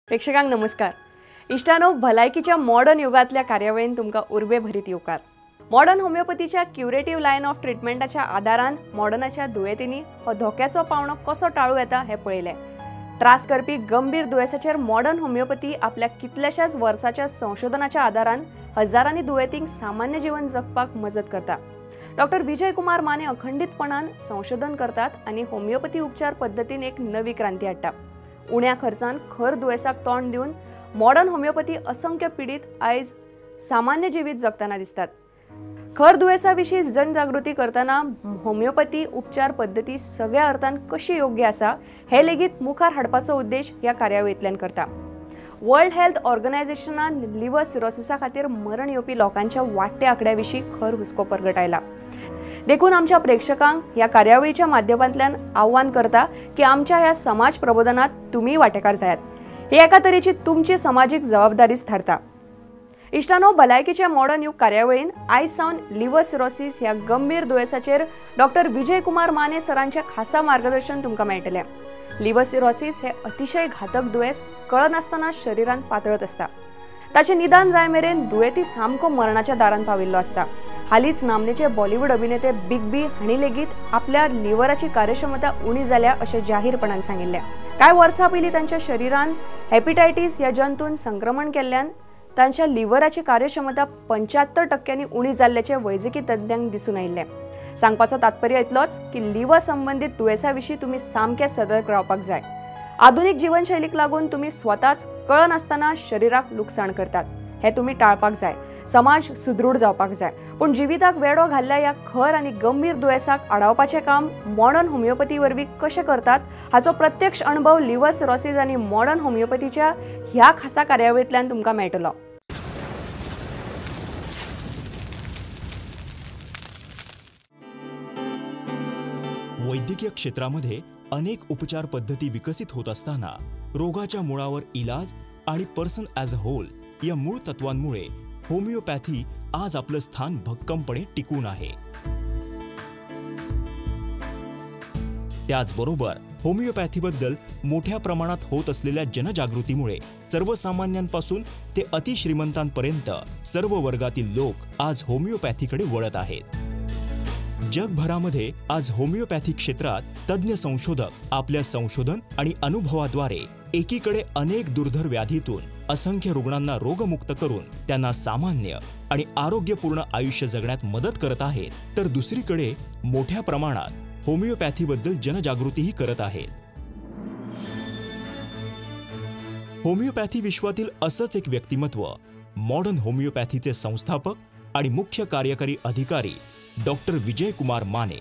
प्रेक्षकांक नमस्कार। इष्टानो, भलायकीच्या मॉडर्न युगातल्या कार्यावळीन तुमका उर्बे भरीत येवकार। मॉडर्न होमिओपॅथीच्या क्युरेटिव्ह लाइन ऑफ ट्रीटमेंटाच्या आधारान मॉडर्नाच्या दुयेंतींनी हो धोक्याचो पावणो कसो टाळू येता हे पळयले। त्रास करपी गंभीर दुयेंसाचेर मॉडर्न होमिओपॅथी आपल्या कितल्याशाच वर्साच्या संशोधनाच्या आधारान हजारांनी दुयेंतींक सामान्य जीवन जगपाक मजत करता। डॉक्टर विजय कुमार माने अखंडितपणान संशोधन करतात आणि होमिओपॅथी उपचार पद्धतीन एक नवी क्रांती हाडटा। उण्या खर्चान खर दुयेंसाक तोंड दिवन मॉडर्न होमिओपॅथी असंख्य पीडित आयज सामान्य जिवीत जगताना दिसतात। खर दुयेंसाविशीं जनजागृती करताना होमिओपॅथी उपचार पद्धती सगळ्या अर्थान कशी योग्य आसा हे लेगीत मुखार हाडपाचो उद्देश ह्या कार्यावळींतल्यान करता। वर्ल्ड हेल्थ ऑर्गनायझेशनान लिव्हर सिरोसिसा खातीर मरण येवपी लोकांच्या वाडट्या आंकड्याविशीं खर हुस्को परगटायला। देखून आमच्या प्रेक्षकांक ह्या कार्यावळीच्या माध्यमांतल्यान आव्हान करता की आमच्या ह्या समाज प्रबोधनात तुम्ही वांटेकार जायात। ही एका तरेची तुमची सामाजिक जबाबदारीच थारता। इष्टानो, भलायकीच्या मॉडर्न युग कार्यावळीन आयज सावन लिव्हर सिरोसिस ह्या गंभीर दुयेंसाचेर डॉक्टर विजय कुमार माने सरांचे खासा मार्गदर्शन तुमकां मेळटलें। लिव्हर सिरोसिस हे अतिशय घातक दुयेंस कळनासतना शरीरान पातळत असता। ताचे निदान जाय मेरेन दुयेंती सामको मरणाच्या दारान पाविल्लो असता। हालीच नामनेचे बॉलिवूड अभिनेते बिग बी हांणी लेगीत आपल्या लिव्हराची कार्यक्षमता उणी जाल्या अशें जाहीरपणान सांगिल्लें। कांय वर्सां पयलीं तांच्या शरीरान हेपेटायटीस ह्या जंतून संक्रमण केल्ल्यान तांच्या लिव्हराची कार्यक्षमता 75% उणी जाल्ल्याचे वैजकी तज्ञांक दिसून आयिल्लें। सांगपाचो तात्पर्य इतलोच की लिव्हर संबंधित दुयेंसाविशीं तुमी सामके सतर्क रावपाक जाय। आधुनिक जीवनशैलीक लागून तुमी स्वताच कळनासतना शरीराक लुकसाण करतात, हे तुमी टाळपाक जाय। समाज सुदृढ जावपाक जाय, पण जिविताक वेडो घाल्ल्या ह्या खर आनी गंभीर दुयेंसाक आडावपाचें काम मॉडर्न होमिओपॅथी वरवीं कशें करतात हाचो प्रत्यक्ष अनुभव लिव्हर सिरोसिस आनी मॉडर्न होमिओपॅथीच्या ह्या खासा कार्यावळींतल्यान तुमकां मेळटलो। वैद्यकीय क्षेत्रामध्ये अनेक उपचार पद्धती विकसित होत असताना रोगाच्या मुळावर इलाज आणि पर्सन ॲज अ होल या मूळ तत्वांमुळे होमिओपॅथी आज आपलं स्थान भक्कमपणे टिकून आहे। त्याचबरोबर होमिओपॅथीबद्दल मोठ्या प्रमाणात होत असलेल्या जनजागृतीमुळे सर्वसामान्यांपासून ते अतिश्रीमंतांपर्यंत सर्व वर्गातील लोक आज होमिओपॅथीकडे वळत आहेत। जगभरामध्ये आज होमिओपॅथी क्षेत्रात तज्ञ संशोधक आपल्या संशोधन आणि अनुभवाद्वारे एकीकडे अनेक दुर्धर व्याधीतून असंख्य रुग्णांना रोगमुक्त करून त्यांना सामान्य आणि आरोग्यपूर्ण आयुष्य जगण्यात मदत करत आहेत, तर दुसरीकडे मोठ्या प्रमाणात होमिओपॅथीबद्दल जनजागृतीही करत आहेत। होमिओपॅथी विश्वातील असंच एक व्यक्तिमत्व मॉडर्न होमिओपॅथीचे संस्थापक आणि मुख्य कार्यकारी अधिकारी डॉक्टर विजय कुमार माने।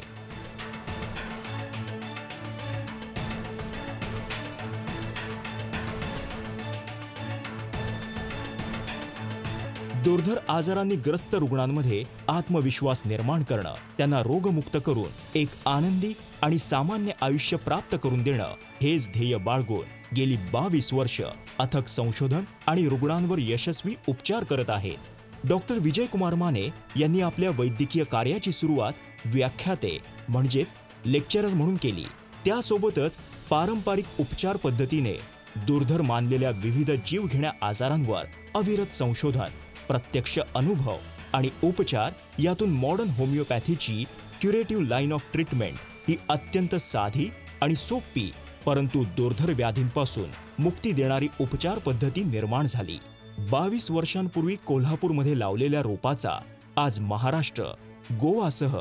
दुर्धर आजारांनी ग्रस्त रुग्णांमध्ये आत्मविश्वास निर्माण करणं, त्यांना रोगमुक्त करून एक आनंदी आणि सामान्य आयुष्य प्राप्त करून देणं हेच ध्येय बाळगून गेली 22 वर्ष अथक संशोधन आणि रुग्णांवर यशस्वी उपचार करत आहेत। डॉक्टर विजय कुमार माने यांनी आपल्या वैद्यकीय कार्याची सुरुवात व्याख्याते म्हणजेच लेक्चरर म्हणून केली। त्यासोबतच पारंपरिक उपचार पद्धतीने दुर्धर मानलेल्या विविध जीवघेण्या आजारांवर अविरत संशोधन, प्रत्यक्ष अनुभव आणि उपचार यातून मॉडर्न होमिओपॅथीची क्युरेटिव्ह लाइन ऑफ ट्रीटमेंट ही अत्यंत साधी आणि सोपी परंतु दुर्धर व्याधींपासून मुक्ती देणारी उपचार पद्धती निर्माण झाली। 22 वर्षांपूर्वी कोल्हापूरमध्ये लावलेल्या रोपाचा आज महाराष्ट्र, गोवासह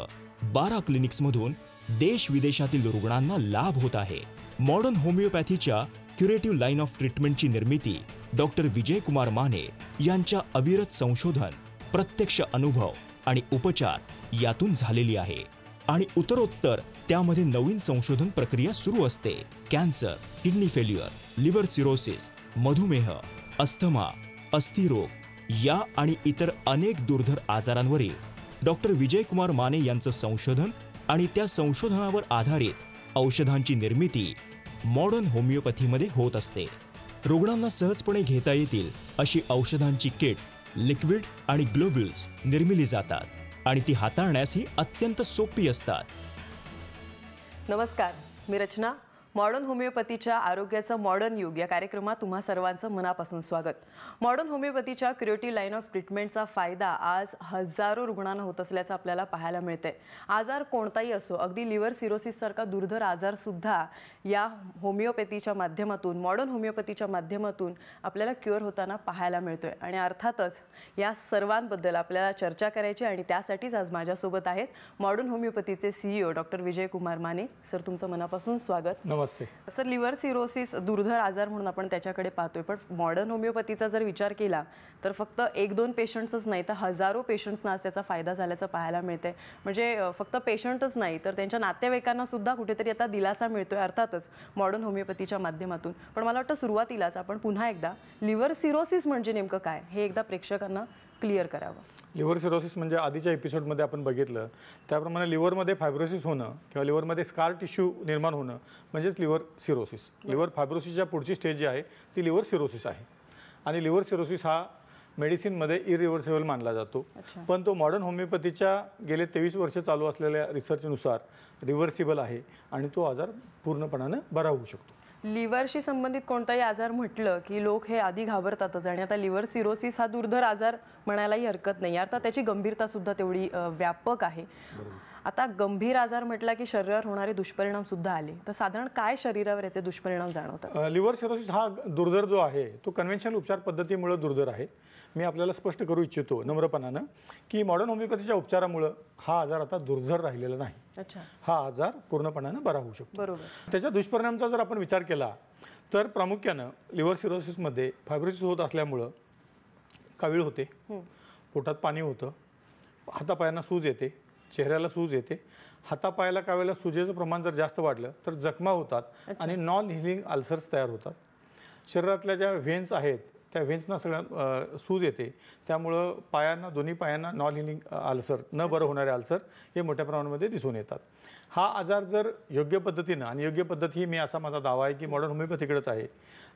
12 क्लिनिक्समधून देश विदेशातील रुग्णांना लाभ होत आहे। मॉडर्न होमिओपॅथीच्या क्युरेटिव्ह लाइन ऑफ ट्रीटमेंटची निर्मिती डॉक्टर विजय कुमार माने यांच्या अविरत संशोधन, प्रत्यक्ष अनुभव आणि उपचार यातून झालेली आहे आणि उत्तरोत्तर त्यामध्ये नवीन संशोधन प्रक्रिया सुरू असते। Cancer, kidney failure, liver cirrhosis, मधुमेह, अस्थमा, अस्थिरोग या आणि इतर अनेक दुर्धर आजारांवरील डॉक्टर विजय कुमार माने यांचं संशोधन आणि त्या संशोधनावर आधारित औषधांची निर्मिती मॉडर्न होमिओपॅथीमध्ये होत असते। रुग्णांना सहजपणे घेता येतील अशी औषधांची किट, लिक्विड आणि ग्लोब्युल्स निर्मिली जातात आणि ती हाताळण्यासही अत्यंत सोपी असतात। नमस्कार, मी रचना। मॉडर्न होमिओपॅथीच्या आरोग्याचं मॉडर्न युग या कार्यक्रमात तुम्हा सर्वांचं मनापासून स्वागत. मॉडर्न होमिओपॅथीच्या क्युरेटिव्ह लाईन ऑफ ट्रीटमेंटचा फायदा आज हजारो रुग्णांना होत असल्याचं आपल्याला पाहायला मिळतंय. आजार कोणताही असो, अगदी लिव्हर सिरोसिस सारखा दुर्धर आजार सुद्धा या होमिओपॅथीच्या माध्यमातून, मॉडर्न होमिओपॅथीच्या माध्यमातून आपल्याला क्युअर होताना पाहायला मिळतोय. आणि अर्थातच या सर्वांबद्दल आपल्याला चर्चा करायची आणि त्यासाठीच आज माझ्यासोबत आहेत मॉडर्न होमिओपॅथीचे CEO doctor Vijay Kumar Mane. Sir, तुमचं मनापासून स्वागत. नमस्ते. सर, लिव्हर सिरोसिस दुर्धर आजार म्हणून आपण त्याच्याकडे पाहतोय, पण मॉडर्न होमिओपॅथीचा जर विचार केला तर फक्त 1-2 पेशंट्सच नाही तर हजारो पेशंट्सना त्याचा फायदा झाल्याचं पाहायला मिळतंय. म्हणजे फक्त पेशंटच नाही तर त्यांच्या नातेवाईकांना सुद्धा कुठेतरी आता दिलासा मिळतोय, अर्थातच मॉडर्न होमिओपॅथीच्या माध्यमातून. पण मला वाटतं सुरुवातीलाच आपण पुन्हा एकदा लिव्हर सिरोसिस म्हणजे नेमकं काय हे एकदा प्रेक्षकांना क्लिअर करावं. लिव्हर सिरोसिस म्हणजे आधीच्या एपिसोडमध्ये आपण बघितलं त्याप्रमाणे लिव्हरमध्ये फायब्रोसिस होणं किंवा लिव्हरमध्ये स्कार टिश्यू निर्माण होणं म्हणजेच लिव्हर सिरोसिस. लिव्हर फायब्रोसिसच्या पुढची स्टेज जी आहे ती लिव्हर सिरोसिस आहे. आणि लिव्हर सिरोसिस हा मेडिसिनमध्ये इरिव्हर्सिबल मानला जातो. पण तो मॉडर्न होमिओपॅथीच्या गेले 23 वर्ष चालू असलेल्या रिसर्चनुसार रिव्हर्सिबल आहे आणि तो आजार पूर्णपणानं बरा होऊ शकतो. लिव्हरशी संबंधित कोणताही आजार म्हटलं की लोक हे आधी घाबरतातच आणि आता लिव्हर सिरोसिस हा दुर्धर आजार म्हणायलाही हरकत नाही. अर्थात त्याची गंभीरता सुद्धा तेवढी व्यापक आहे. आता गंभीर आजार म्हटला की शरीरावर होणारे दुष्परिणाम सुद्धा आले, तर साधारण काय शरीरावर याचे दुष्परिणाम जाणवतात? लिव्हर सिरोसिस हा दुर्धर जो आहे तो कन्व्हेन्शनल उपचार पद्धतीमुळे दुर्धर आहे. मी आपल्याला स्पष्ट करू इच्छितो नम्रपणानं की मॉडर्न होमिओपॅथीच्या उपचारामुळं हा आजार आता दुर्धर राहिलेला नाही. अच्छा. हा आजार पूर्णपणानं बरा होऊ शकतो. बरोबर. त्याच्या दुष्परिणामाचा जर आपण विचार केला तर प्रामुख्यानं लिव्हर सिरोसिसमध्ये फायब्रोसिस होत असल्यामुळं कावीळ होते, पोटात पाणी होतं, हातापायांना सूज येते, चेहऱ्याला सूज येते. हातापायाला कावीळला सुजेचं प्रमाण जर जास्त वाढलं तर जखमा होतात आणि नॉन हिलिंग अल्सर्स तयार होतात. शरीरातल्या ज्या व्हेन्स आहेत त्या व्हेन्सना सगळ्या सूज येते, त्यामुळं पायांना, दोन्ही पायांना नॉन हिलिंग अल्सर, न बरं होणारे अल्सर हे मोठ्या प्रमाणामध्ये दिसून येतात. हा आजार जर योग्य पद्धतीनं, आणि योग्य पद्धत ही मी असा माझा दावा आहे की मॉडर्न होमिओपॅथीकडेच आहे,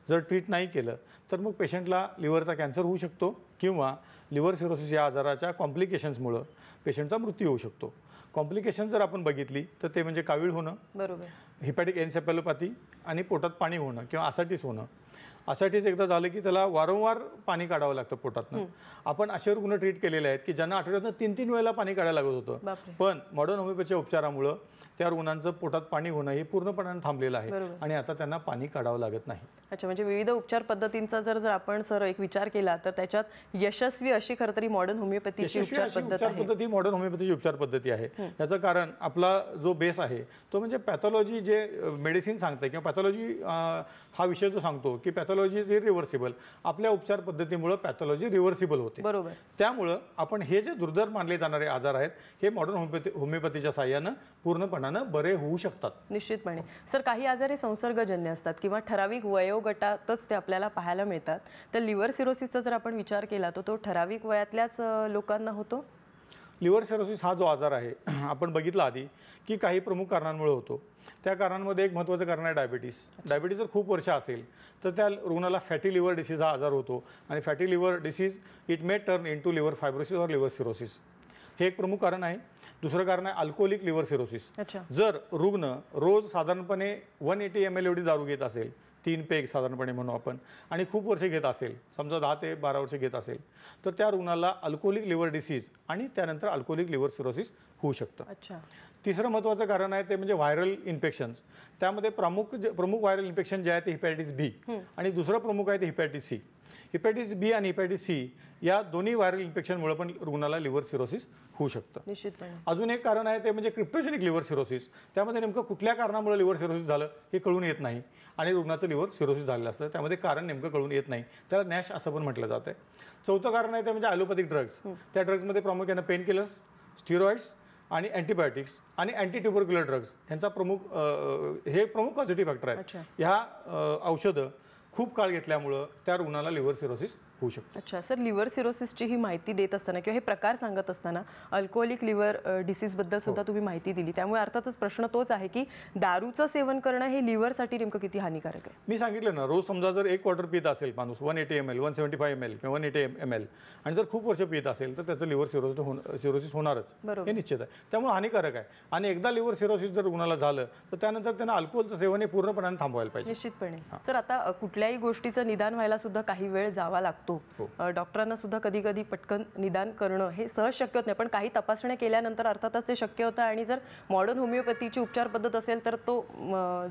जर ट्रीट नाही केलं तर मग पेशंटला लिव्हरचा कॅन्सर होऊ शकतो किंवा लिव्हर सिरोसिस या आजाराच्या कॉम्प्लिकेशन्समुळं पेशंटचा मृत्यू होऊ शकतो. कॉम्प्लिकेशन जर आपण बघितली तर ते म्हणजे कावीळ होणं, बरोबर, हिपॅटिक एन्सेफॅलोपॅथी आणि पोटात पाणी होणं किंवा आसाटीस होणं. आसाटीस एकदा झालं की त्याला वारंवार पाणी काढावं लागतं पोटातनं. आपण असे रुग्ण ट्रीट केलेले आहेत की ज्यांना आठवड्यातनं 3-3 वेळेला पाणी काढायला लागत होतं, पण मॉडर्न होमिओपॅथीच्या उपचारामुळं त्या रुग्णांचं पोटात पाणी होणं हे पूर्णपणाने थांबलेलं आहे आणि आता त्यांना पाणी काढावं लागत नाही. अच्छा, म्हणजे विविध उपचार पद्धतींचा जर आपण सर एक विचार केला तर त्याच्यात यशस्वी अशी खरं तरी मॉडर्न होमिओपॅथीची उपचार पद्धती मॉडर्न होमिओपॅथीची उपचार पद्धती आहे. याचं कारण आपला जो बेस आहे तो म्हणजे पॅथॉलॉजी, जे मेडिसिन सांगते किंवा पॅथॉलॉजी हा विषय जो सांगतो की पॅथॉलॉजी इज रिव्हर्सिबल, आपल्या उपचार पद्धतीमुळे पॅथॉलॉजी रिव्हर्सिबल होते. बरोबर. त्यामुळं आपण हे जे दुर्धर मानले जाणारे आजार आहेत हे मॉडर्न होमिओपॅथीच्या साहाय्यानं पूर्णपणानं बरे होऊ शकतात. निश्चितपणे. सर, काही आजार हे संसर्गजन्य असतात किंवा ठराविक वयोगटातच ते आपल्याला पाहायला मिळतात, तर लिव्हर सिरोसिसचा जर आपण विचार केला तर तो ठराविक वयातल्याच लोकांना होतो? लिव्हर सिरोसिस हा जो आजार आहे आपण बघितला आधी की काही प्रमुख कारणांमुळे होतो. त्या कारणांमध्ये एक महत्त्वाचं कारण आहे डायबिटीस. डायबिटीस जर खूप वर्ष असेल तर त्या रुग्णाला फॅटी लिव्हर डिसीज हा आजार होतो आणि fatty liver disease it may turn into liver fibrosis और लिव्हर सिरोसिस. हे एक प्रमुख कारण आहे. दुसरं कारण आहे अल्कोहोलिक लिव्हर सिरोसिस. जर रुग्ण रोज साधारणपणे 180 ml एवढी दारू घेत असेल, 3 पेग साधारणपणे म्हणू आपण, आणि खूप वर्ष घेत असेल, समजा 10 ते 12 वर्ष घेत असेल, तर त्या रुग्णाला अल्कोहोलिक लिव्हर डिसीज आणि त्यानंतर अल्कोहोलिक लिव्हर सिरोसिस होऊ शकतं. तिसरं महत्त्वाचं कारण आहे ते म्हणजे व्हायरल इन्फेक्शन्स. त्यामध्ये प्रमुख व्हायरल इन्फेक्शन जे आहे ते हिपॅटायटिस बी आणि दुसरं प्रमुख आहे ते हिपॅटायटिस सी. हिपॅटायटिस बी आणि हिपॅटायटिस सी या दोन्ही व्हायरल इन्फेक्शनमुळे पण रुग्णाला लिव्हर सिरोसिस होऊ शकतं. निश्चितपणे. अजून एक कारण आहे ते म्हणजे क्रिप्टोजेनिक लिव्हर सिरोसिस. त्यामध्ये नेमकं कुठल्या कारणामुळे लिव्हर सिरोसिस झालं हे कळून येत नाही आणि रुग्णाचं लिव्हर सिरोसिस झालेलं असतं, त्यामध्ये कारण नेमकं कळून येत नाही. त्याला नॅश असं पण म्हटलं जातं. चौथं कारण आहे ते म्हणजे ॲलोपॅथिक ड्रग्स. त्या ड्रग्समध्ये प्रामुख्यानं पेन किलर्स, स्टिरॉइड्स आणि अँटीबायोटिक्स आणि अँटीट्युबरक्युलर ड्रग्स यांचा हे प्रमुख पॉझिटिव्ह फॅक्टर आहेत. ह्या औषधं खूप काळ घेतल्यामुळं त्या रुग्णाला लिव्हर सिरोसिस होऊ शकतो. अच्छा सर, लिव्हर सिरोसिसची ही माहिती देत असताना किंवा हे प्रकार सांगत असताना अल्कोहोलिक लिव्हर डिसीजबद्दल सुद्धा तुम्ही माहिती दिली, त्यामुळे अर्थातच प्रश्न तोच आहे की दारूचं सेवन करणं हे लिव्हरसाठी नेमकं किती हानिकारक आहे? मी सांगितलं ना, रोज समजा जर 1 क्वार्टर पित असेल माणूस 180 ml 175 ml किंवा 180 ml आणि जर खूप वर्ष पित असेल तर त्याचं लिव्हर सिरोसिस होणारच, हे निश्चित आहे. त्यामुळे हानिकारक आहे. आणि एकदा लिव्हर सिरोसिस जर रुग्णाला झालं तर त्यानंतर त्यांना अल्कोहोलचं सेवन हे पूर्णपणे थांबवायला पाहिजे. निश्चितपणे. सर, आता कुठल्याही गोष्टीचं निदान व्हायला सुद्धा काही वेळ जावा लागतो. डॉक्टरांना सुद्धा कधी कधी पटकन निदान करणं हे सहज शक्य होत नाही, पण काही तपासण्या केल्यानंतर अर्थातच ते शक्य होतं. आणि जर मॉडर्न होमिओपॅथीची उपचार पद्धत असेल तर तो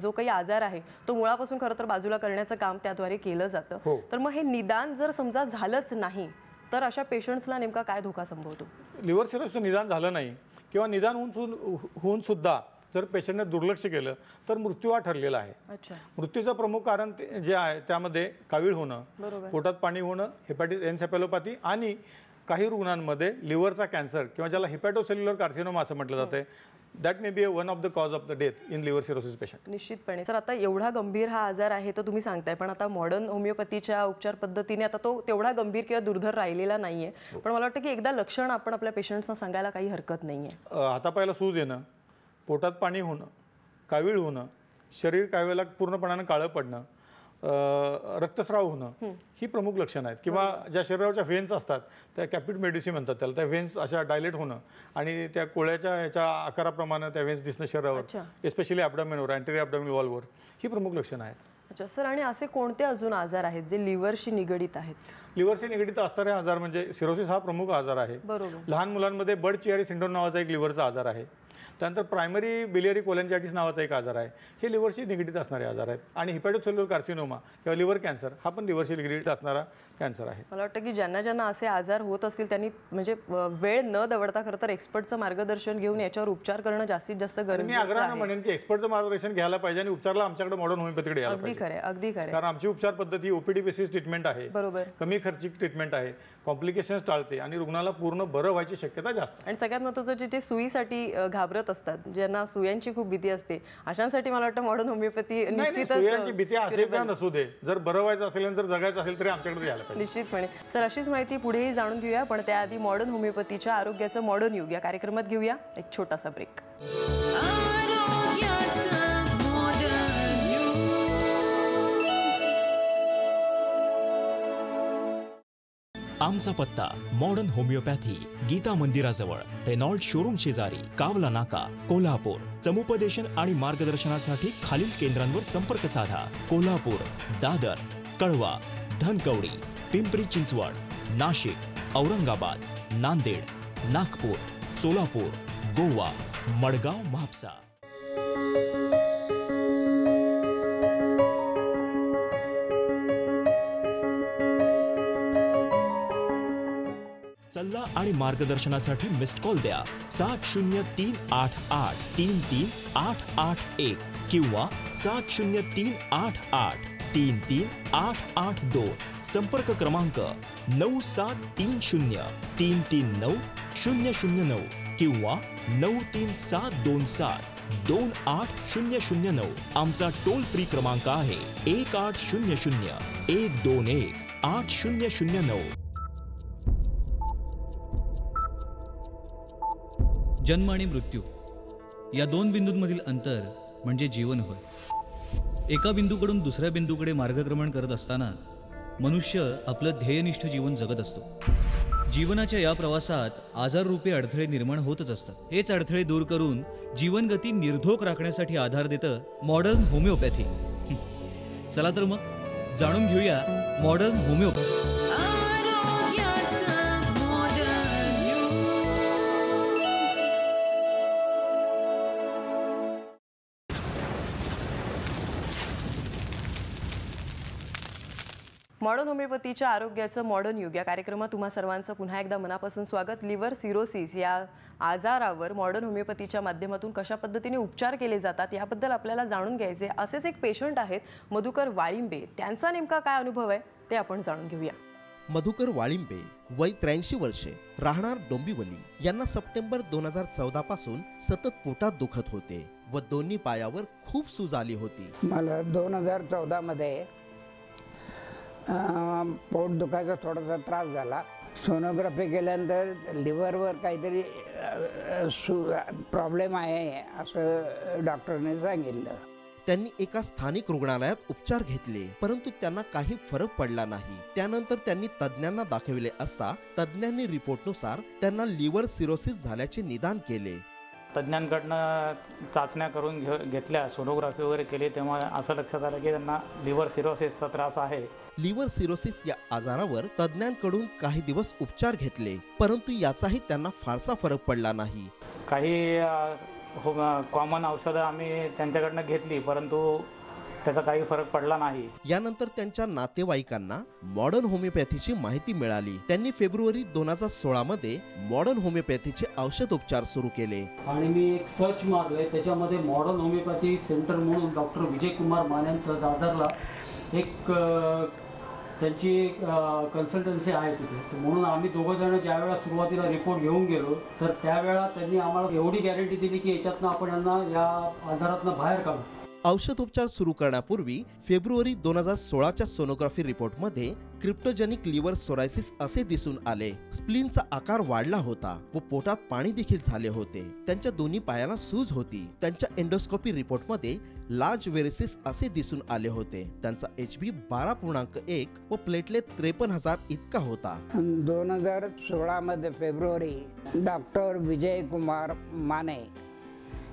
जो काही आजार आहे तो मुळापासून खरं तर बाजूला करण्याचं काम त्याद्वारे केलं जातं. तर मग हे निदान जर समजा झालंच नाही तर अशा पेशंट्सला नेमका काय धोका संभवतो? लिव्हर सिरोसिसचं निदान झालं नाही किंवा निदान होऊन सुद्धा जर पेशंटने दुर्लक्ष केलं तर मृत्यू हा ठरलेला आहे. अच्छा. मृत्यूचं प्रमुख कारण जे आहे त्यामध्ये कावीळ होणं, पोटात पाणी होणं, हेपॅटिस एन्सेफॅलोपॅथी आणि काही रुग्णांमध्ये लिव्हरचा कॅन्सर किंवा ज्याला हिपॅटोसेल्युलर कार्सिनोमा असं म्हटलं जातं, that may be one of the cause of the death in liver cirrhosis patient. निश्चितपणे. सर, आता एवढा गंभीर हा आजार आहे तर तुम्ही सांगताय, पण आता मॉडर्न होमिओपॅथीच्या उपचार पद्धतीने आता तो तेवढा गंभीर किंवा दुर्धर राहिलेला नाहीये, पण मला वाटतं की एकदा लक्षण आपण आपल्या पेशंट्सना सांगायला काही हरकत नाहीये. हातापायाला सूज येणं, पोटात पाणी होणं, कावीळ होणं, शरीर काही वेळेला पूर्णपणानं काळं पडणं, रक्तस्राव होणं ही प्रमुख लक्षणं आहेत. किंवा ज्या शरीरावरच्या व्हेन्स असतात त्या कॅपिट मेडिसी म्हणतात त्याला, त्या व्हेन्स अशा डायलेट होणं आणि त्या कोळ्याच्या ह्याच्या आकाराप्रमाणे त्या व्हेन्स दिसणं शरीरावर, एस्पेशली ॲबडॉमिनवर, अँटेरियर ॲबडॉमिनल वॉलवर, ही प्रमुख लक्षणं आहेत. अच्छा सर, आणि असे कोणते अजून आजार आहेत जे लिव्हरशी निगडीत आहेत? लिव्हरशी निगडीत असणारे आजार म्हणजे सिरोसिस हा प्रमुख आजार आहे. लहान मुलांमध्ये बर्ड चियारी सिंड्रोम नावाचा एक लिव्हरचा आजार आहे. त्यानंतर प्रायमरी बिलियरी कोलॅंजायटिस नावाचा एक आजार आहे. हे लिव्हरशी निगडीत असणारे आजार आहेत. आणि हिपॅटोसेल्युलर कार्सिनोमा किंवा लिव्हर कॅन्सर हा पण लिव्हरशी निगडीत असणारा कॅन्सर आहे. मला वाटतं की ज्यांना ज्यांना असे आजार होत असतील त्यांनी म्हणजे वेळ न दवडता खरं तर एक्सपर्टचं मार्गदर्शन घेऊन याच्यावर उपचार करणं जास्तीत जास्त गरजेचं मी आहे. आग्रहानं म्हणेन की एक्सपर्टचं मार्गदर्शन घ्यायला पाहिजे आणि उपचारला आमच्याकडे मॉडर्न होमिओपॅथीकडे यायला अगदी पाहिजे. खरं, अगदी खरं. कारण आमची उपचार पद्धती ओपीडी बेसिस ट्रीटमेंट आहे, बरोबर, कमी खर्चिक ट्रीटमेंट आहे, कॉम्प्लिकेशन्स टाळते आणि रुग्णाला पूर्ण बरं व्हायची शक्यता जास्त. आणि सगळ्यात महत्त्वाचं जे सुईसाठी घाबरत असतात, ज्यांना सुयांची खूप भीती असते, अशांसाठी मला वाटतं मॉडर्न होमिओपॅथी निश्चितच. सुयांची भीती असेल का नसू दे, जर बरं व्हायचं असेल आणि जर जगायचं असेल तरी आमच्याकडे यायला पाहिजे. निश्चितपणे. सर, अशीच माहिती पुढेही जाणून घेऊया, पण त्याआधी मॉडर्न होमिओपॅथीच्या आरोग्याचं मॉडर्न युग या कार्यक्रमात घेऊया एक छोटासा ब्रेक. आमचा पत्ता मॉडर्न होमिओपॅथी, गीता मंदिराजवळ, रेनॉल्ड शोरूम शेजारी, कावला नाका, कोल्हापूर. समुपदेशन आणि मार्गदर्शनासाठी खालील केंद्रांवर संपर्क साधा. कोल्हापूर, दादर, कळवा, धनकवडी, पिंपरी चिंचवड, नाशिक, औरंगाबाद, नांदेड, नागपूर, सोलापूर, गोवा, मडगाव, म्हापसा. सल्ला आणि मार्गदर्शनासाठी मिस्ड कॉल द्या 7038833881 किंवा 7038833882. संपर्क क्रमांक 9730339009 किंवा 937272800. आमचा टोल फ्री क्रमांक आहे 1800-121-8009. जन्म आणि मृत्यू या दोन बिंदूंमधील अंतर म्हणजे जीवन होय. एका बिंदूकडून दुसऱ्या बिंदूकडे मार्गक्रमण करत असताना मनुष्य आपलं ध्येयनिष्ठ जीवन जगत असतो. जीवनाच्या या प्रवासात आजाररूपी अडथळे निर्माण होतच असतात. हेच अडथळे दूर करून जीवनगती निर्धोक राखण्यासाठी आधार देतं मॉडर्न होमिओपॅथी. चला तर मग जाणून घेऊया मॉडर्न होमिओपॅथी. मॉडर्न होमिओपॅथीच्या आरोग्याचं मॉडर्न युग या कार्यक्रमात तुम्हा सर्वांचं पुन्हा एकदा मनापासून स्वागत. लिव्हर सिरोसिस या आजारावर मॉडर्न होमिओपॅथीच्या माध्यमातून कशा पद्धतीने उपचार केले जातात याबद्दल आपल्याला जाणून घ्यायचे. असेच एक पेशंट आहेत मधुकर वाळिंबे. त्यांचा नेमका काय अनुभव आहे ते आपण जाणून घेऊया. मधुकर वाळिंबे, वय 83 वर्षे, राहणार डोंबिवली. यांना सप्टेंबर 2014 पासून सतत पोटात दुखत होते व दोन्ही पायावर खूप सूज आली होती. मला 2014 मध्ये पोट दुखायचा थोडासा त्रास झाला. सोनोग्राफी केल्यानंतर लिव्हरवर काहीतरी प्रॉब्लेम आहे असं डॉक्टरने सांगितलं. त्यांनी एका स्थानिक रुग्णालयात उपचार घेतले, परंतु त्यांना काही फरक पडला नाही. त्यानंतर त्यांनी तज्ज्ञांना दाखविले असता तज्ज्ञांनी रिपोर्टनुसार त्यांना लिव्हर सिरोसिस झाल्याचे निदान केले. तज्ज्ञांकडनं चाचण्या करून घेतल्या, सोनोग्राफी वगैरे केली, तेव्हा असं लक्षात आलं की त्यांना लिव्हर सिरोसिसचा त्रास आहे. लिव्हर सिरोसिस या आजारावर तज्ज्ञांकडून काही दिवस उपचार घेतले, परंतु याचाही त्यांना फारसा फरक पडला नाही. काही कॉमन औषधं आम्ही त्यांच्याकडनं घेतली, परंतु त्याचा काही फरक पडला नाही. यानंतर त्यांच्या नातेवाईकांना मॉडर्न होमिओपॅथीची माहिती मिळाली. त्यांनी फेब्रुवारी 2016 मध्ये मॉडर्न होमिओपॅथीचे औषधोपचार सुरू केले. आणि मी एक सर्च मारले, त्याच्यामध्ये मॉडर्न होमिओपॅथी सेंटर म्हणून डॉक्टर विजय कुमार मानेंचं दादरला एक त्यांची कन्सल्टन्सी आहे तिथे. तर म्हणून आम्ही दोघं जण ज्या वेळा सुरुवातीला रिपोर्ट घेऊन गेलो, तर त्यावेळा त्यांनी आम्हाला एवढी गॅरंटी दिली की याच्यातनं आपण यांना या आजारातनं बाहेर काढू. औषधोपचार सुरू करण्यापूर्वी फेब्रुवारी 2016च्या सोनोग्राफी रिपोर्टमध्ये क्रिप्टोजेनिक लिव्हर सोरायसिस असे दिसून आले. स्प्लीनचा आकार वाढला होता व पोटात पाणी देखील झाले होते. त्यांच्या दोन्ही पायाला सूज होती. त्यांच्या एंडोस्कोपी रिपोर्टमध्ये लार्ज व्हेरिसिस असे दिसून आले होते. त्यांचा HB 12.1 व प्लेटलेट 53,000 इतका होता. 2016 मध्ये फेब्रुवारी डॉक्टर विजय कुमार माने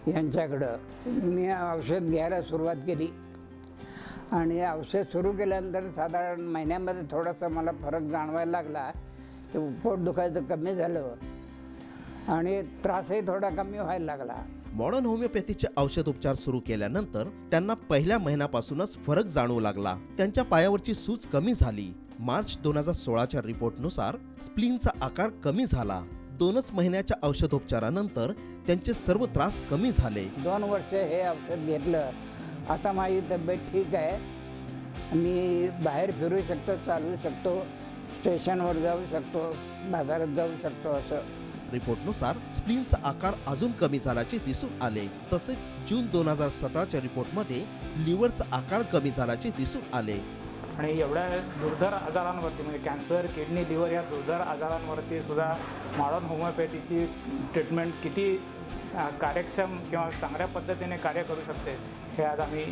यांच्याकडं मी औषध घ्यायला सुरुवात केली आणि औषध सुरू केल्यानंतर साधारण महिन्यामध्ये थोडासा मला फरक जाणवायला लागला. पोट दुखायचं कमी झालं आणि त्रासही थोडा कमी व्हायला लागला. मॉडर्न होमिओपॅथीचे औषधोपचार सुरू केल्यानंतर त्यांना पहिल्या महिन्यापासूनच फरक जाणवू लागला. त्यांच्या पायावरची सूज कमी झाली. मार्च 2016च्या रिपोर्टनुसार स्प्लीनचा आकार कमी झाला. 2च महिन्याच्या औषधोपचारानंतर त्यांचे सर्व त्रास कमी झाले. 2 वर्ष हे औषध घेतलं. आता माझी तब्येत ठीक आहे. मी बाहेर फिरू शकतो, चालू शकतो, स्टेशनवर जाऊ शकतो, बाजारात जाऊ शकतो. असं रिपोर्टनुसार स्प्लीनचा आकार अजून कमी झाल्याचे दिसून आले. तसेच जून 2017च्या रिपोर्टमध्ये लिव्हरचा आकार कमी झाल्याचे दिसून आले. आणि एवढ्या दुर्धर आजारांवरती म्हणजे कॅन्सर, किडनी, लिव्हर या दुर्धर आजारांवरती सुद्धा मॉडर्न होमिओपॅथीची ट्रीटमेंट किती कार्यक्षम किंवा चांगल्या पद्धतीने कार्य करू शकते हे आज आम्ही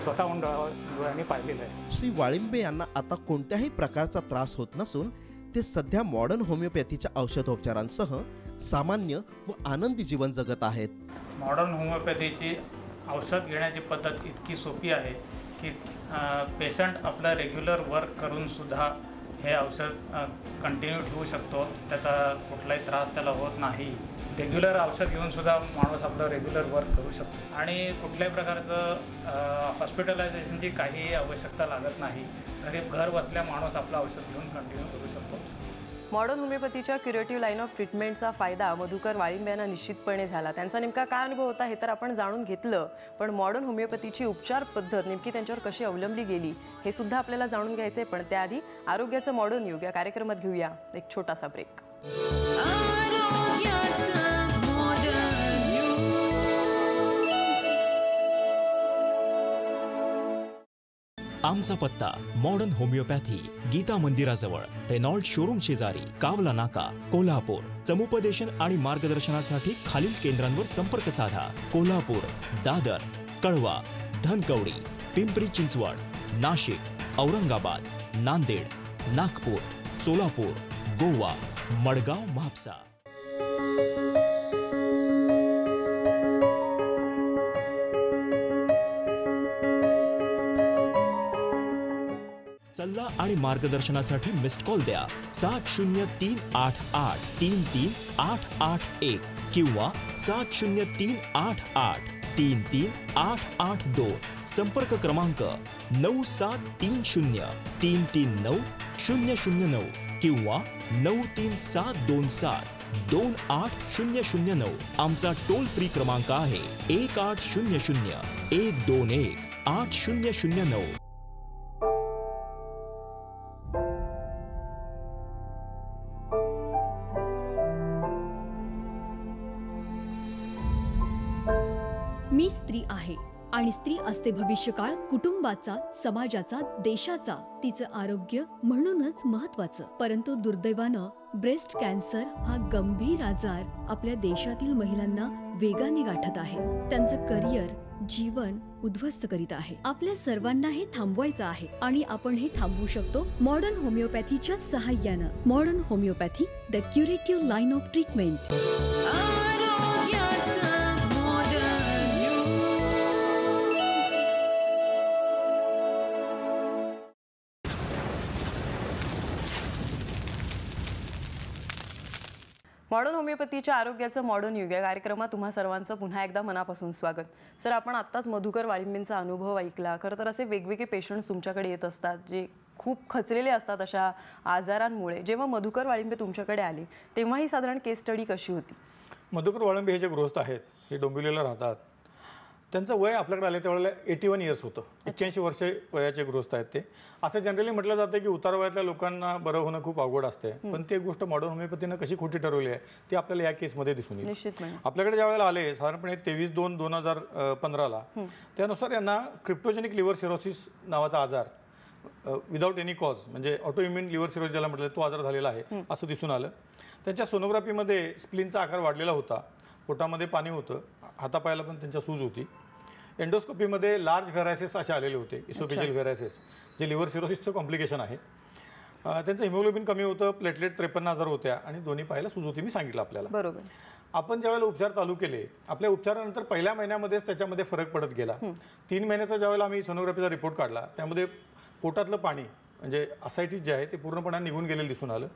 स्वतःहून डोळ्यांनी पाहिलेलं आहे. श्री वाळिंबे यांना आता कोणत्याही प्रकारचा त्रास होत नसून ते सध्या मॉडर्न होमिओपॅथीच्या औषधोपचारांसह सामान्य व आनंदी जीवन जगत आहेत. मॉडर्न होमिओपॅथीची औषध घेण्याची पद्धत इतकी सोपी आहे की पेशंट आपलं रेग्युलर वर्क करून सुद्धा हे औषध कंटिन्यू ठेवू शकतो. त्याचा कुठलाही त्रास त्याला होत नाही. रेग्युलर औषध घेऊन सुद्धा माणूस आपलं रेग्युलर वर्क करू शकतो आणि कुठल्याही प्रकारचं हॉस्पिटलायझेशनची काही आवश्यकता लागत नाही. घर बसल्या माणूस आपलं औषध घेऊन कंटिन्यू करू शकतो. मॉडर्न होमिओपॅथीच्या क्युरेटिव्ह लाईन ऑफ ट्रीटमेंटचा फायदा मधुकर वाळिंबे यांना निश्चितपणे झाला. त्यांचा नेमका काय अनुभव होता हे तर आपण जाणून घेतलं, पण मॉडर्न होमिओपॅथीची उपचार पद्धत नेमकी त्यांच्यावर कशी अवलंबली गेली हे सुद्धा आपल्याला जाणून घ्यायचे. पण त्याआधी आरोग्याचं मॉडर्न युग या कार्यक्रमात घेऊया एक छोटासा ब्रेक. आमचा पत्ता मॉडर्न होमिओपॅथी, गीता मंदिराजवळ, रेनॉल्ड शोरूम शेजारी, कावला नाका, कोल्हापूर. समुपदेशन आणि मार्गदर्शनासाठी खालील केंद्रांवर संपर्क साधा. कोल्हापूर, दादर, कळवा, धनकवडी, पिंपरी चिंचवड, नाशिक, औरंगाबाद, नांदेड, नागपूर, सोलापूर, गोवा, मडगाव, म्हापसा. सल्ला आणि मार्गदर्शनासाठी मिस्ड कॉल द्या 7038833881 किंवा 7038833882. संपर्क क्रमांक 9730339009 किंवा 9372728009. आमचा टोल फ्री क्रमांक आहे 1800-121-8009. मी स्त्री आहे आणि स्त्री असते भविष्यकाळ कुटुंबाचा, समाजाचा, देशाचा. तिचं आरोग्य म्हणूनच महत्वाचं. परंतु दुर्दैवानं ब्रेस्ट कॅन्सर हा गंभीर आजार आपल्या देशातील महिलांना वेगाने गाठत आहे. त्यांचं करिअर, जीवन उद्ध्वस्त करीत आहे. आपल्या सर्वांना हे थांबवायचं आहे आणि आपण हे थांबवू शकतो मॉडर्न होमिओपॅथीच्या सहाय्यानं. Modern homeopathy, the curative line of treatment. Modern होमिओपॅथीच्या आरोग्याचं मॉडर्न युग या कार्यक्रमात तुम्हा सर्वांचं पुन्हा एकदा मनापासून स्वागत. सर, आपण आत्ताच मधुकर वाळिंबेंचा अनुभव ऐकला. खरं तर असे वेगवेगळे पेशंट्स तुमच्याकडे येत असतात जे खूप खचलेले असतात अशा आजारांमुळे. जेव्हा मधुकर वाळिंबे तुमच्याकडे आले तेव्हा ही साधारण केस स्टडी कशी होती? मधुकर वाळिंबे हे जे गृहस्थ आहेत, हे डोंबिवलीला राहतात. त्यांचं वय आपल्याकडे आले त्यावेळेला 81 इयर्स होतं. 81 वर्षे वयाचे गृहस्थ आहेत ते. असं जनरली म्हटलं जातं की उतार वयातल्या लोकांना बरं होणं खूप अवघड असते, पण ते गोष्ट मॉडर्न होमिओपॅथीनं कशी खोटी ठरवली आहे ती आपल्याला या केसमध्ये दिसून येईल. निश्चितपणे आपल्याकडे ज्या वेळेला आले साधारणपणे 23/2/2015ला, त्यानुसार यांना क्रिप्टोजेनिक लिव्हर सिरोसिस नावाचा आजार विदाऊट एनी कॉज, म्हणजे ऑटोइम्युन लिव्हर सिरोसिस ज्याला म्हटलं तो आजार झालेला आहे असं दिसून आलं. त्यांच्या सोनोग्राफीमध्ये स्प्लीनचा आकार वाढलेला होता, पोटामध्ये पाणी होतं, हातापायाला पण त्यांच्या सूज होती. एंडोस्कोपीमध्ये लार्ज व्हेरायसेस असे आलेले होते, इसोफेजियल व्हेरायसेस, जे लिव्हर सिरोसिसचं कॉम्प्लिकेशन आहे. त्यांचं हिमोग्लोबिन कमी होतं, प्लेटलेट 53,000 होत्या आणि दोन्ही पायाला सूज होती. मी सांगितलं आपल्याला. बरोबर. आपण ज्यावेळेला उपचार चालू केले, आपल्या उपचारानंतर पहिल्या महिन्यामध्येच त्याच्यामध्ये फरक पडत गेला. 3 महिन्याचा ज्यावेळेला आम्ही सोनोग्राफीचा रिपोर्ट काढला त्यामध्ये पोटातलं पाणी म्हणजे असायटिस जे आहे ते पूर्णपणे निघून गेलेलं दिसून आलं.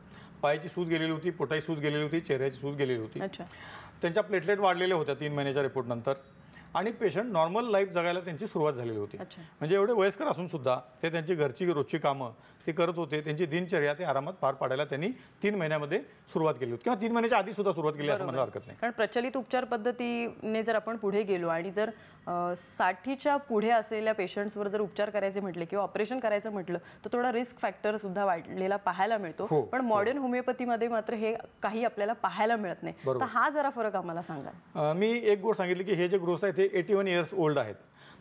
पायाची सूज गेलेली होती, पोटाची सूज गेलेली होती, चेहऱ्याची सूज गेलेली होती. त्यांच्या प्लेटलेट वाढलेल्या होत्या 3 महिन्याच्या रिपोर्टनंतर आणि पेशंट नॉर्मल लाईफ जगायला त्यांची सुरुवात झालेली होती. म्हणजे एवढे वयस्कर असून सुद्धा ते त्यांची घरची रोजची कामं ते करत होते. त्यांची दिनचर्या ते आरामात पार पाडायला त्यांनी 3 महिन्यामध्ये सुरुवात केली होती किंवा 3 महिन्याच्या आधी सुद्धा सुरुवात केली असं म्हणायला हरकत नाही. कारण प्रचलित उपचार पद्धतीने जर आपण पुढे गेलो आणि जर 60च्या पुढे असलेल्या पेशंट्सवर जर उपचार करायचे म्हटले किंवा ऑपरेशन करायचं म्हटलं तर थोडा रिस्क फॅक्टर सुद्धा वाढलेला पाहायला मिळतो. पण मॉडर्न होमिओपॅथीमध्ये मात्र हे काही आपल्याला पाहायला मिळत नाही. तर हा जरा फरक आम्हाला सांगा. मी एक गोष्ट सांगितली की हे जे गृहस्थ आहेत ते 81 इयर्स ओल्ड आहेत.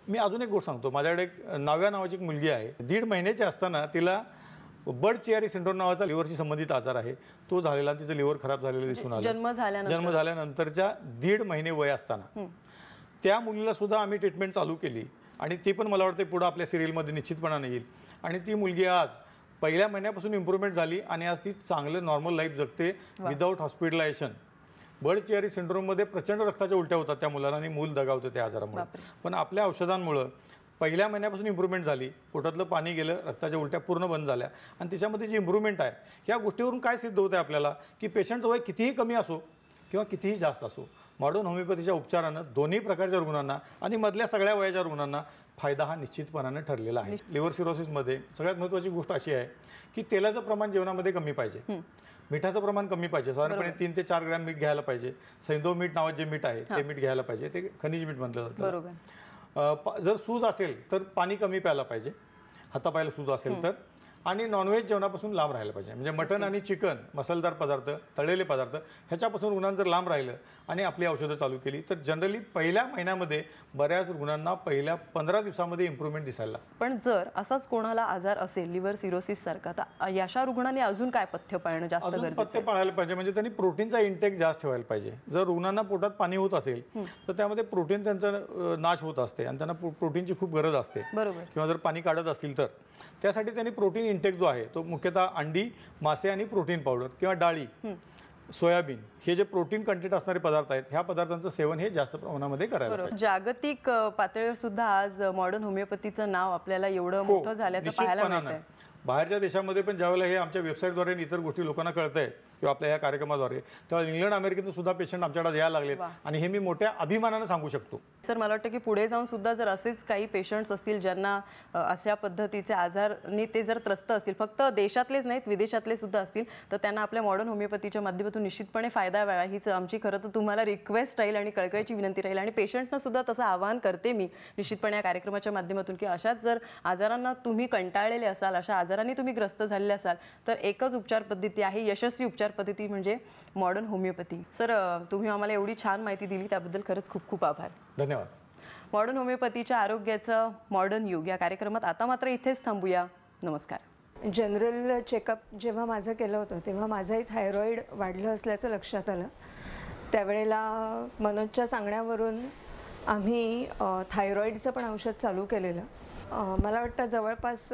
मी अजून एक गोष्ट सांगतो. माझ्याकडे एक नाव्या नावाची एक मुलगी आहे. 1.5 महिन्याची असताना तिला बर्ड चियारी सिंड्रोम नावाचा लिव्हरशी संबंधित आजार आहे तो झालेला, तिचं लिव्हर खराब झालेलं दिसून आलं. जन्म झाल्यानंतरच्या 1.5 महिने वय असताना त्या मुलीला सुद्धा आम्ही ट्रीटमेंट चालू केली आणि ती पण मला वाटतं पुढे आपल्या सिरियलमध्ये निश्चितपणाने येईल. आणि ती मुलगी आज पहिल्या महिन्यापासून इम्प्रूव्हमेंट झाली आणि आज ती चांगलं नॉर्मल लाईफ जगते विदाऊट हॉस्पिटलायझेशन. बर्ड चियारी सिंड्रोममध्ये प्रचंड रक्ताच्या उलट्या होतात त्या मुलाला आणि मूल दगावतं त्या आजारामुळे. पण आपल्या औषधांमुळं पहिल्या महिन्यापासून इम्प्रूव्हमेंट झाली, पोटातलं पाणी गेलं, रक्ताच्या उलट्या पूर्ण बंद झाल्या आणि त्याच्यामध्ये जी इम्प्रूव्हमेंट आहे या गोष्टीवरून काय सिद्ध होतं आपल्याला की पेशंटचं वय कितीही कमी असो किंवा कितीही जास्त असो, मॉडर्न होमिओपॅथीच्या उपचारानं दोन्ही प्रकारच्या रुग्णांना आणि मधल्या सगळ्या वयाच्या रुग्णांना फायदा हा निश्चितपणाने ठरलेला आहे. लिव्हर सिरोसिसमध्ये सगळ्यात महत्त्वाची गोष्ट अशी आहे की तेलाचं प्रमाण जेवणामध्ये कमी पाहिजे, मिठाचं प्रमाण कमी पाहिजे. साधारणपणे 3 ते 4 ग्रॅम मीठ घ्यायला पाहिजे. सैंधव मीठ नावाचे जे मीठ आहे ते मीठ घ्यायला पाहिजे, ते खनिज मीठ म्हटलं जातं. जर सूज असेल तर पाणी कमी प्यायला पाहिजे, हातापायाला सूज असेल तर, आणि नॉनव्हेज जेवणापासून लांब राहायला पाहिजे. म्हणजे मटण आणि चिकन, मसालेदार पदार्थ, तळलेले पदार्थ ह्याच्यापासून रुग्णांना जर लांब राहिलं आणि आपली औषधं चालू केली तर जनरली पहिल्या महिन्यामध्ये बऱ्याच रुग्णांना पहिल्या 15 दिवसामध्ये इम्प्रूव्हमेंट दिसायला. पण जर असाच कोणाला आजार असेल लिव्हर सिरोसिस सारखा तर अशा रुग्णांनी अजून काय पथ्य पाळणं जास्त गरजेचं आहे? पथ्य पाळायला पाहिजे म्हणजे त्यांनी प्रोटीनचा इंटेक जास्त ठेवायला पाहिजे. जर रुग्णांना पोटात पाणी होत असेल तर त्यामध्ये प्रोटीन त्यांचा नाश होत असते आणि त्यांना प्रोटीनची खूप गरज असते. किंवा जर पाणी काढत असतील तर त्यासाठी त्यांनी प्रोटीन इंटेक जो आहे तो मुख्यतः अंडी, मासे आणि प्रोटीन पावडर किंवा डाळी, सोयाबीन हे जे प्रोटीन कंटेंट असणारे पदार्थ आहेत ह्या पदार्थांचं सेवन हे जास्त प्रमाणामध्ये करायला पाहिजे. जागतिक पातळीवर सुद्धा आज मॉडर्न होमिओपॅथीचं नाव आपल्याला एवढं मोठं झाल्याचं पाहायला मिळतंय. बाहेरच्या देशामध्ये पण ज्यावेळेला हे आमच्या वेबसाईटद्वारे आणि इतर गोष्टी लोकांना कळतंय किंवा आपल्या या कार्यक्रमाद्वारे, तेव्हा इंग्लंड अमेरिकेतून सुद्धा पेशंट आमच्याकडे यायला लागलेत आणि हे मी मोठ्या अभिमानानं सांगू शकतो. सर, मला वाटतं की पुढे जाऊन सुद्धा जर असेच काही पेशंट्स असतील ज्यांना अशा पद्धतीचे आजारनी ते जर त्रस्त असतील, फक्त देशातलेच नाहीत विदेशातले सुद्धा असतील, तर त्यांना आपल्या मॉडर्न होमिओपॅथीच्या माध्यमातून निश्चितपणे फायदा व्हावा हीच आमची खरं तर तुम्हाला रिक्वेस्ट राहील आणि कळकळीची विनंती राहील. आणि पेशंटना सुद्धा तसं आवाहन करते मी निश्चितपणे या कार्यक्रमाच्या माध्यमातून की अशाच जर आजारांना तुम्ही कंटाळलेले असाल, अशा आजारांनी तुम्ही ग्रस्त झालेले असाल तर एकच उपचार पद्धती आहे, यशस्वी उपचार पद्धती म्हणजे मॉडर्न होमिओपॅथी. सर, तुम्ही आम्हाला एवढी छान माहिती दिली त्याबद्दल खरंच खूप खूप आभार. धन्यवाद. मॉडर्न होमिओपॅथीच्या आरोग्याचं मॉडर्न युग या कार्यक्रमात आता मात्र इथेच थांबूया. नमस्कार. जनरल चेकअप जेव्हा माझं केलं होतं तेव्हा माझंही थायरॉईड वाढलं असल्याचं लक्षात आलं. त्यावेळेला मनोजच्या सांगण्यावरून आम्ही थायरॉईडचं पण औषध चालू केलेलं. मला वाटतं जवळपास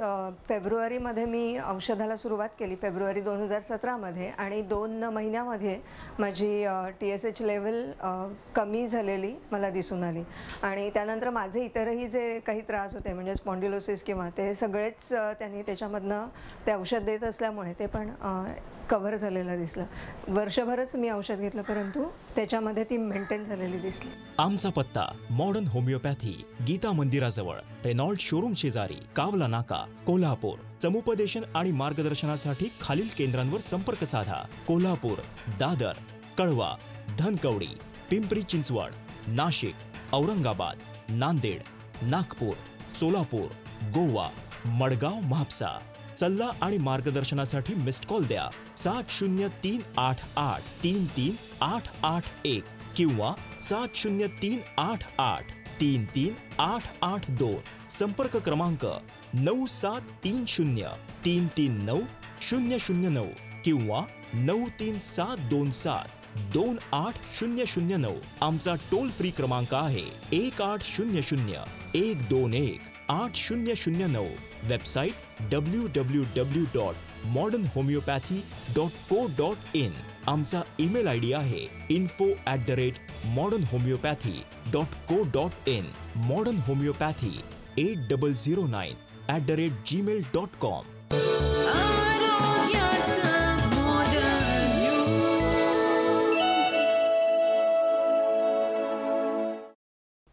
फेब्रुवारीमध्ये मी औषधाला सुरुवात केली, फेब्रुवारी 2017मध्ये, आणि 2 महिन्यामध्ये माझी TSH लेवल कमी झालेली मला दिसून आली. आणि त्यानंतर माझे इतरही जे काही त्रास होते म्हणजे स्पॉन्डिलोसिस किंवा ते सगळेच त्यांनी त्याच्यामधनं ते औषध देत असल्यामुळे ते पण कव्हर झालेलं दिसलं. वर्षभरच मी औषध घेतलं परंतु त्याच्यामध्ये ती मेंटेन झालेली दिसली. आमचा पत्ता मॉडर्न होमिओपॅथी, गीता मंदिराजवळ, रेनॉल्ड शोरूम शेजारी, कावला नाका, कोल्हापूर. समुपदेशन आणि मार्गदर्शनासाठी खालील केंद्रांवर संपर्क साधा. कोल्हापूर, दादर, कळवा, धनकवडी, पिंपरी चिंचवड, नाशिक, औरंगाबाद, नांदेड, नागपूर, सोलापूर, गोवा, मडगाव, म्हापसा. सल्ला आणि मार्गदर्शनासाठी मिस्ड कॉल द्या 7038833881 किंवा 7038833882. संपर्क क्रमांक 9730339009 किंवा 9372728009. आमचा टोल फ्री क्रमांक आहे 1800-121-8009. Website www.modernhomeopathy.co.in. आमचा ईमेल ID आहे info@modernhomeopathy.co.in. Modern homeopathy 8009@gmail.com.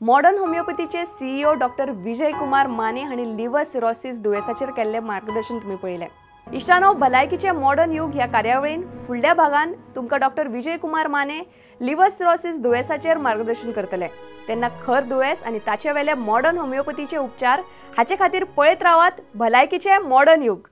Modern होमिओपॅथीचे CEO डॉक्टर विजय कुमार माने हांणी लिव्हर सिरोसिस दुयेसाचेर केल्लें मार्गदर्शन तुमी पळयलें. इश्टानो, भलायकीचे मॉडर्न युग ह्या कार्यावळीन फुडल्या भागान तुमकां doctor Vijay Kumar Mane liver cirrhosis दुयेसाचेर मार्गदर्शन करतले. तेन्ना खर दुयेस आनी ताचे वेले मॉडर्न होमिओपॅथीचे उपचार हाचे खातीर पळयत रावात भलायकीचे मॉडर्न युग.